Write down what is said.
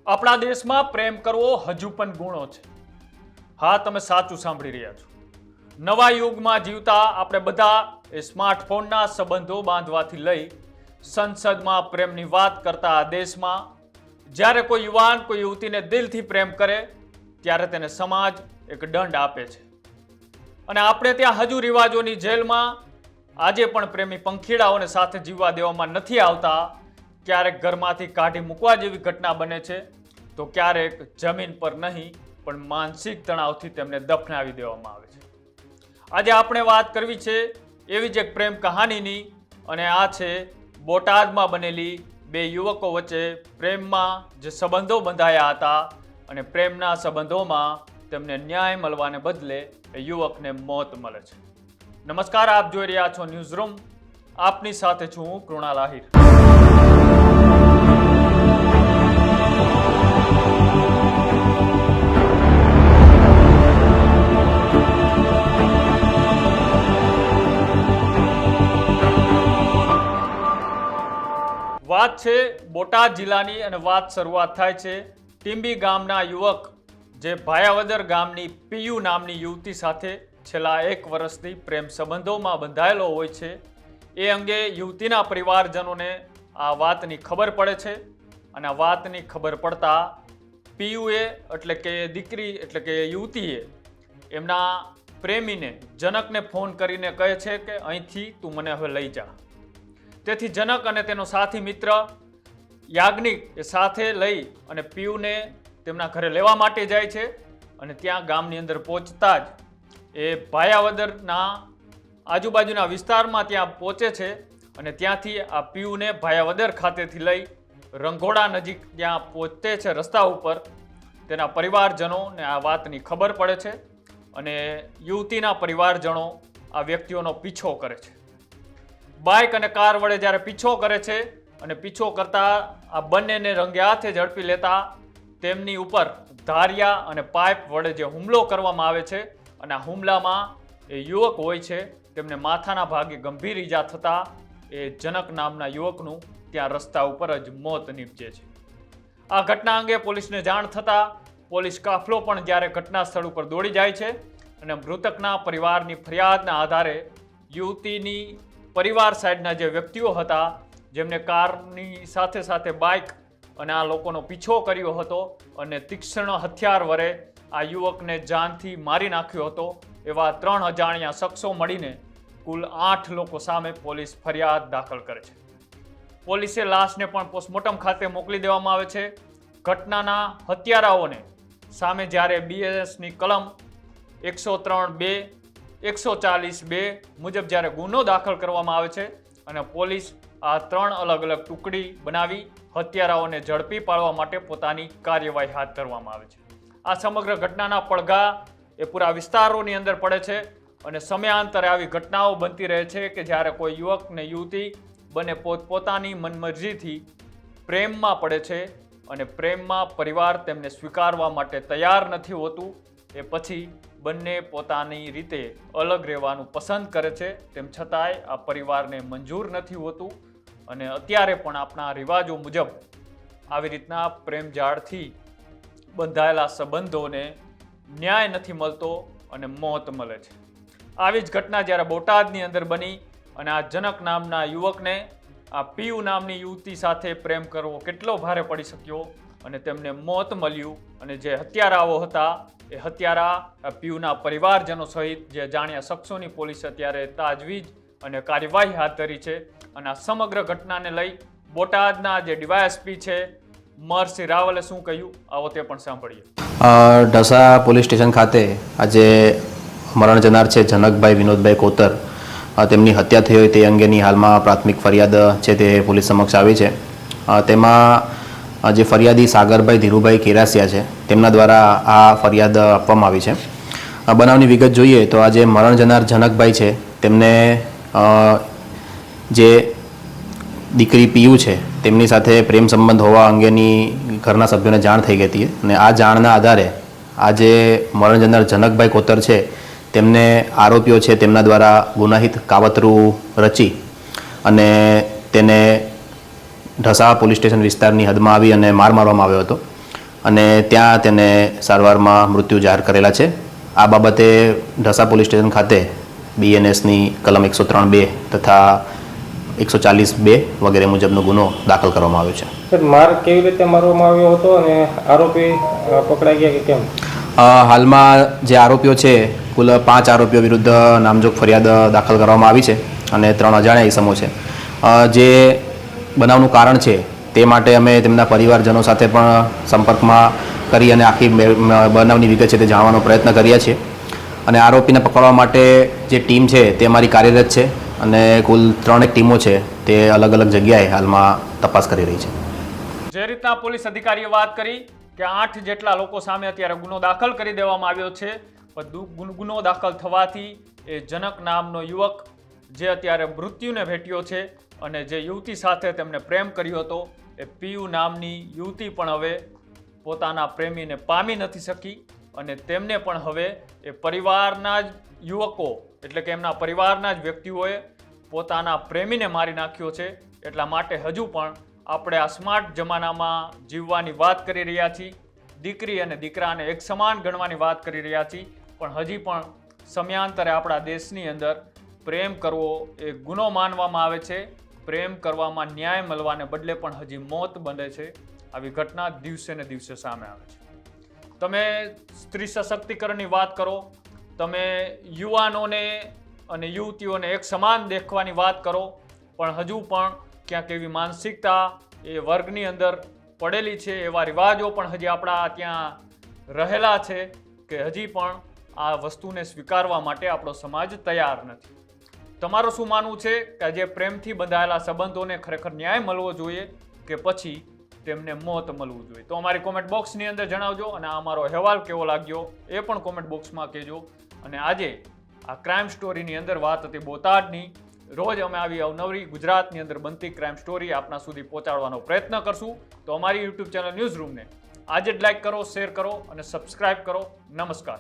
આપણા દેશમાં પ્રેમ કરવો હજુ પણ ગુણો છે। હા, તમે સાચું સાંભળી રહ્યા છો। નવા યુગમાં જીવતા આપણે બધા એ સ્માર્ટફોનના સંબંધો બાંધવાથી લઈ સંસદમાં પ્રેમની વાત કરતા આ દેશમાં જ્યારે કોઈ યુવાન કોઈ યુવતીને દિલથી પ્રેમ કરે ત્યારે તેને સમાજ એક દંડ આપે છે અને આપણે ત્યાં હજુ રિવાજોની જેલમાં આજે પણ પ્રેમી પંખીડાઓને સાથે જીવવા દેવામાં નથી આવતા। ક્યારેક ઘરમાંથી કાઢી મૂકવા જેવી ઘટના બને છે તો ક્યારેક જમીન પર નહીં પણ માનસિક તણાવથી તેમને દફનાવી દેવામાં આવે છે। આજે આપણે વાત કરવી છે એવી જ એક પ્રેમ કહાનીની અને આ છે બોટાદમાં બનેલી બે યુવકો વચ્ચે પ્રેમમાં જે સંબંધો બંધાયા હતા અને પ્રેમના સંબંધોમાં તેમને ન્યાય મળવાને બદલે એ યુવકને મોત મળે છે। નમસ્કાર, આપ જોઈ રહ્યા છો ન્યૂઝ રૂમ। આપની સાથે છું હું કૃણાલ આહિર। વાત છે બોટાદ જિલ્લાની અને વાત શરૂઆત થાય છે ટીંબી ગામના યુવક જે ભાયાવદર ગામની પીયુ નામની યુવતી સાથે છેલ્લા 1 વર્ષથી પ્રેમ સંબંધોમાં બંધાયેલો હોય છે। એ અંગે યુવતીના પરિવારજનોને આ વાતની ખબર પડે છે અને આ વાતની ખબર પડતા પીયુએ એટલે કે દીકરી એટલે કે યુવતીએ એમના પ્રેમીને જનકને ફોન કરીને કહે છે કે અહીંથી તું મને હવે લઈ જા। તેથી જનક અને તેનો સાથી મિત્ર યાજ્ઞિક એ સાથે લઈ અને પીયુને તેમના ઘરે લેવા માટે જાય છે અને ત્યાં ગામની અંદર પહોંચતા જ એ ભાયાવદરના આજુબાજુના વિસ્તારમાં ત્યાં પહોંચે છે અને ત્યાંથી આ પીયુને ભાયાવદર ખાતેથી લઈ રંઘોડા નજીક ત્યાં પહોંચે છે। રસ્તા ઉપર તેના પરિવારજનોને આ વાતની ખબર પડે છે અને યુવતીના પરિવારજનો આ વ્યક્તિઓનો પીછો કરે છે। બાઇક અને કાર વડે જ્યારે પીછો કરે છે અને પીછો કરતા આ બંનેને રંગે હાથે ઝડપી લેતા તેમની ઉપર ધારિયા અને પાઇપ વડે જે હુમલો કરવામાં આવે છે અને આ હુમલામાં એ યુવક હોય છે તેમને માથાના ભાગે ગંભીર ઈજા થતાં એ જનક નામના યુવકનું ત્યાં રસ્તા ઉપર જ મોત નીપજે છે। આ ઘટના અંગે પોલીસને જાણ થતાં પોલીસ કાફલો પણ જ્યારે ઘટના સ્થળ ઉપર દોડી જાય છે અને મૃતકના પરિવારની ફરિયાદના આધારે યુવતીની પરિવાર સાઈડના જે વ્યક્તિઓ હતા જેમને કારની સાથે સાથે બાઇક અને આ લોકોનો પીછો કર્યો હતો અને તીક્ષ્ણ હથિયાર વડે આ યુવકને જાનથી મારી નાખ્યો હતો એવા 3 અજાણ્યા શખ્સો મળીને કુલ 8 લોકો સામે પોલીસ ફરિયાદ દાખલ કરે છે। પોલીસે લાશને પણ પોસ્ટમોર્ટમ ખાતે મોકલી દેવામાં આવે છે। ઘટનાના હત્યારાઓને સામે જ્યારે BNSની કલમ 103(2) 140(2) મુજબ જ્યારે ગુનો દાખલ કરવામાં આવે છે અને પોલીસ આ 3 અલગ અલગ ટુકડી બનાવી હત્યારાઓને ઝડપી પાડવા માટે પોતાની કાર્યવાહી હાથ ધરવામાં આવે છે। આ સમગ્ર ઘટનાના પડઘા એ પૂરા વિસ્તારોની અંદર પડે છે અને સમયાંતરે આવી ઘટનાઓ બનતી રહે છે કે જ્યારે કોઈ યુવક ને યુવતી બંને પોતપોતાની મનમરજીથી પ્રેમમાં પડે છે અને પ્રેમમાં પરિવાર તેમને સ્વીકારવા માટે તૈયાર નથી હોતું। એ પછી બંને પોતાની રીતે અલગ રહેવાનું પસંદ કરે છે, તેમ છતાંય આ પરિવારને મંજૂર નથી હોતું અને અત્યારે પણ આપણા રિવાજો મુજબ આવી રીતના પ્રેમ જાળથી બંધાયેલા સંબંધોને ન્યાય નથી મળતો અને મોત મળે છે। આવી જ ઘટના જ્યારે બોટાદની અંદર બની અને આ જનક નામના યુવકને આ પીયુ નામની યુવતી સાથે પ્રેમ કરવો કેટલો ભારે પડી શક્યો અને તેમને મોત મળ્યું અને જે હત્યારાઓ હતા એ હત્યારા પીયુના પરિવારજનો સહિત જે જાણ્યા શખ્સોની પોલીસ અત્યારે તાજવીજ અને કાર્યવાહી હાથ ધરી છે અને આ સમગ્ર ઘટનાને લઈ બોટાદના જે ડીવાયએસપી છે મરસિંહ રાવલે શું કહ્યું આવો તે પણ સાંભળીએ। ઢસા પોલીસ સ્ટેશન ખાતે આજે મરણ જનાર છે જનકભાઈ વિનોદભાઈ કોતર, તેમની હત્યા થઈ હોય તે અંગેની હાલમાં પ્રાથમિક ફરિયાદ છે તે પોલીસ સમક્ષ આવી છે। તેમાં જે ફરિયાદી સાગરભાઈ ધીરુભાઈ કેરાસિયા છે તેમના દ્વારા આ ફરિયાદ આપવામાં આવી છે। બનાવની વિગત જોઈએ તો આજે મરણ જનાર જનકભાઈ છે તેમને જે દીકરી પીયુ છે તેમની સાથે પ્રેમ સંબંધ હોવા અંગેની ઘરના સભ્યોને જાણ થઈ ગઈ હતી અને આ જાણના આધારે આજે મરણ જનાર જનકભાઈ કોતર છે તેમને આરોપીઓ છે તેમના દ્વારા ગુનાહિત કાવતરું રચી અને તેને ઢસા પોલીસ સ્ટેશન વિસ્તારની હદમાં આવી અને મારવામાં આવ્યો હતો। અને ત્યાં તેને સારવારમાં મૃત્યુ જાહેર કરેલા છે. આ બાબતે ઢસા પોલીસ સ્ટેશન ખાતે BNSની કલમ 103(2) તથા 140(2) વગેરે મુજબનો ગુનો દાખલ કરવામાં આવ્યો છે. સર, માર કેવી રીતે મારવામાં આવ્યો હતો અને આરોપી પકડાઈ ગયા કે કેમ? હાલમાં જે આરોપીઓ છે કુલ 5 આરોપીઓ વિરુદ્ધ નામજોગ ફરિયાદ દાખલ કરવામાં આવી છે અને 3 અજાણ્યા ઇસમો છે. જે બનાવનું કારણ છે તે માટે અમે તેમના પરિવારજનો સાથે પણ સંપર્કમાં કરી અને આખી બનાવની વિગત છે તે જાણવાનો પ્રયત્ન કર્યા છીએ. અને આરોપીને પકડવા માટે જે ટીમ છે તે અમારી કાર્યરત છે અને કુલ 3 ટીમો છે તે અલગ અલગ જગ્યાએ હાલમાં તપાસ કરી રહી છે. જે રીતના પોલીસ અધિકારીએ વાત કરી કે 8 જેટલા લોકો સામે અત્યારે ગુનો દાખલ કરી દેવામાં આવ્યો છે, પણ ગુનો દાખલ થવાથી એ જનક નામનો યુવક જે અત્યારે મૃત્યુને ભેટ્યો છે અને જે યુવતી સાથે તેમણે પ્રેમ કર્યો હતો એ પીયુ નામની યુવતી પણ હવે પોતાના પ્રેમીને પામી નથી શકી અને તેમને પણ હવે એ પરિવારના જ યુવકો એટલે કે એમના પરિવારના જ વ્યક્તિઓએ પોતાના પ્રેમીને મારી નાખ્યો છે. એટલા માટે હજુ પણ આપણે આ સ્માર્ટ જમાનામાં જીવવાની વાત કરી રહ્યા છીએ, દીકરી અને દીકરાને એક સમાન ગણવાની વાત કરી રહ્યા છીએ, પણ હજી પણ સમયાંતરે આપણા દેશની અંદર પ્રેમ કરવો એ ગુનો માનવામાં આવે છે. પ્રેમ કરવામાં ન્યાય મળવાને બદલે પણ હજી મોત બને છે. આવી ઘટના દિવસે ને દિવસે સામે આવે છે. તમે સ્ત્રી સશક્તિકરણની વાત કરો, તમે યુવાનોને અને યુવતીઓને એક સમાન દેખવાની વાત કરો, પણ હજુ પણ ક્યાંક એવી માનસિકતા એ વર્ગની અંદર પડેલી છે, એવા રિવાજો પણ હજી આપણા ત્યાં રહેલા છે કે હજી પણ આ વસ્તુને સ્વીકારવા માટે આપણો સમાજ તૈયાર નથી. તમારું શું માનવું છે કે જે પ્રેમથી બંધાયેલા સંબંધોને ખરેખર ન્યાય મળવો જોઈએ કે પછી તેમને મોત મળવું જોઈએ? તો અમારી કોમેન્ટ બોક્સની અંદર જણાવજો અને આ અમારો અહેવાલ કેવો લાગ્યો એ પણ કોમેન્ટ બોક્સમાં કહેજો. અને આજે આ ક્રાઇમ સ્ટોરીની અંદર વાત હતી બોટાદની. રોજ અમે આવી અવનવી ગુજરાતની અંદર બનતી ક્રાઇમ સ્ટોરી આપના સુધી પહોંચાડવાનો પ્રયત્ન કરશું. તો અમારી યુટ્યુબ ચેનલ ન્યૂઝ રૂમને આજે જ લાઈક કરો, શેર કરો અને સબસ્ક્રાઇબ કરો. નમસ્કાર.